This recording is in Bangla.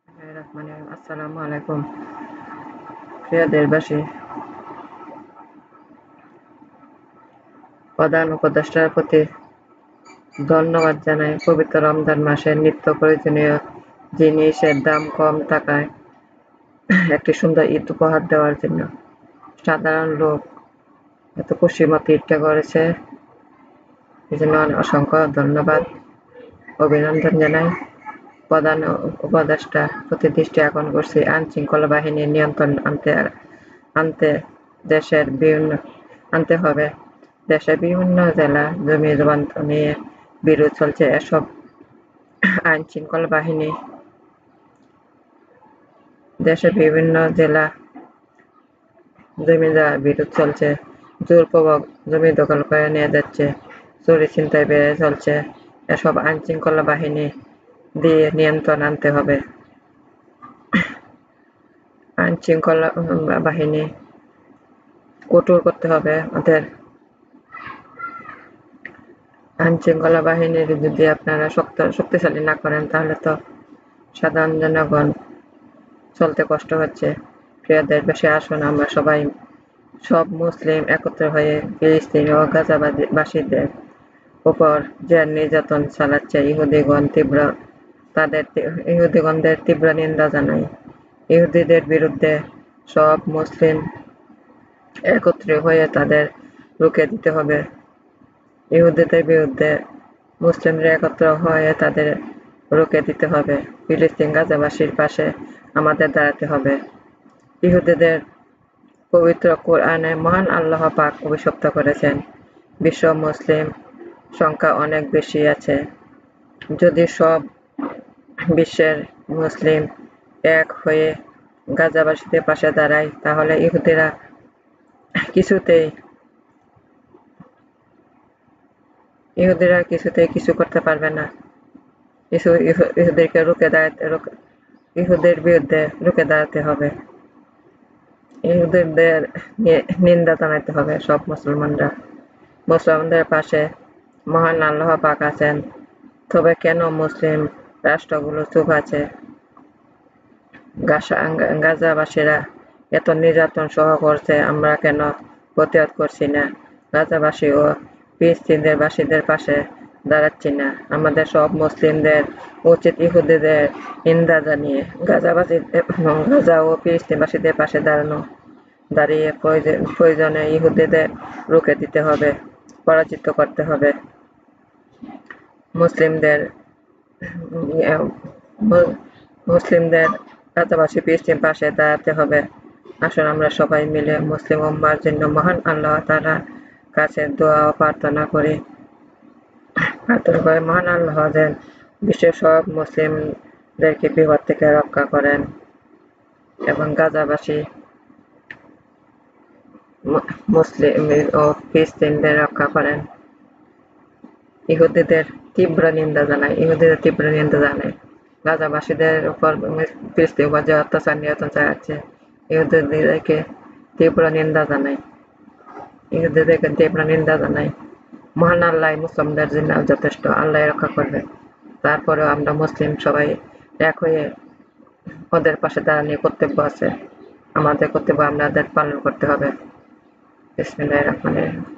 আসসালামু আলাইকুম প্রিয় দেশবাসী। প্রধান উপদেষ্টার প্রতি ধন্যবাদ জানাই পবিত্র রমজান মাসে নিত্য প্রয়োজনীয় জিনিসের দাম কম থাকায় একটি সুন্দর ঈদ উপহার দেওয়ার জন্য। সাধারণ লোক এত খুশিমতো ঈদটা করেছে, এই জন্য অসংখ্য ধন্যবাদ, অভিনন্দন জানাই। প্রধান উপদেষ্টা প্রতি দৃষ্টি আকর্ষণ করছি, আইনশৃঙ্খলা বাহিনীর নিয়ন্ত্রণ আনতে হবে। দেশের বিভিন্ন জেলা জমি যুগান্তর নিয়ে বিরোধ চলছে, এসব আইনশৃঙ্খলা বাহিনী দেশের বিভিন্ন জেলা জমি বিরোধ চলছে, জোরপূর্বক জমি দখল করে নিয়ে যাচ্ছে, চুরি ছিনতাই বেড়ে চলছে, এসব আইনশৃঙ্খলা বাহিনী দিয়ে নিয়ন্ত্রণ আনতে হবে। আইনশৃঙ্খলা বাহিনী কঠোর করতে হবে ওদের। আইনশৃঙ্খলা বাহিনীর যদি আপনারা শক্তিশালী না করেন, তাহলে তো সাধারণ জনগণ চলতে কষ্ট হচ্ছে। প্রিয় দেশবাসী, আসুন আমরা সব মুসলিম একত্র হয়ে ফিলিস্তিন ও গাজাবাসীদের উপর যে নির্যাতন চালাচ্ছে ইহুদিগণদের তীব্র নিন্দা জানাই। ইহুদিদের বিরুদ্ধে সব মুসলিম একত্রে হয়ে তাদের রুখে দিতে হবে। ইহুদিদের বিরুদ্ধে মুসলিমরা একত্র হয়ে তাদের রুখে দিতে হবে। ফিলিস্তিন গাজাবাসীর পাশে আমাদের দাঁড়াতে হবে। ইহুদিদের পবিত্র কোরআনে মহান আল্লাহ পাক অভিশপ্ত করেছেন, বিশ্ব মুসলিম সংখ্যা অনেক বেশি আছে। যদি সব বিশ্বের মুসলিম এক হয়ে গাজাবাসীদের পাশে দাঁড়ায়, তাহলে ইহুদিরা কিছুতেই কিছু করতে পারবে না। ইহুদের বিরুদ্ধে রুখে দাঁড়াতে হবে। ইহুদিদের নিন্দা জানাতে হবে সব মুসলমানদের পাশে মহান আল্লাহ পাক আছেন। তবে কেন মুসলিম রাষ্ট্রগুলো চুপ আছে? গাজাবাসীরা এত নির্যাতন সহ করছে, আমরা কেন প্রতিবাদ করছি না? গাজাবাসী ও ফিলিস্তিনের বাসীদের পাশে দাঁড়াচ্ছি না? আমাদের সব মুসলিমদের উচিত ইহুদিদের নিন্দা জানিয়ে গাজা ও ফিলিস্তিনবাসীদের পাশে দাঁড়িয়ে প্রয়োজনে ইহুদিদের রুখে দিতে হবে, পরাজিত করতে হবে। মুসলিমদের গাজাবাসী ফিলিস্তিন পাশে দাঁড়াতে হবে। আসুন আমরা সবাই মিলে মুসলিম উম্মাহর জন্য মহান আল্লাহ তাআলার কাছে দোয়া ও প্রার্থনা করি। মহান আল্লাহ যেন বিশ্বের সব মুসলিমদেরকে বিপদ থেকে রক্ষা করেন এবং গাজাবাসী মুসলিম ও ফিলিস্তিনদের রক্ষা করেন। ইহুদিদের তীব্র নিন্দা জানাই। গাজাবাসীদের উপর ফিলিস্তিনের উপর যে অত্যাচার নির্যাতন চালাচ্ছে, ইহুদিদেরকে তীব্র নিন্দা জানাই। মহান আল্লাহ মুসলিমদের জন্য যথেষ্ট, আল্লাহ রক্ষা করবে। তারপরেও আমরা মুসলিম সবাই এক হয়ে ওদের পাশে দাঁড়ানোর কর্তব্য আছে। আমাদের কর্তব্য আমাদের পালন করতে হবে। বিসমিল্লাহির রহমানির রহিম।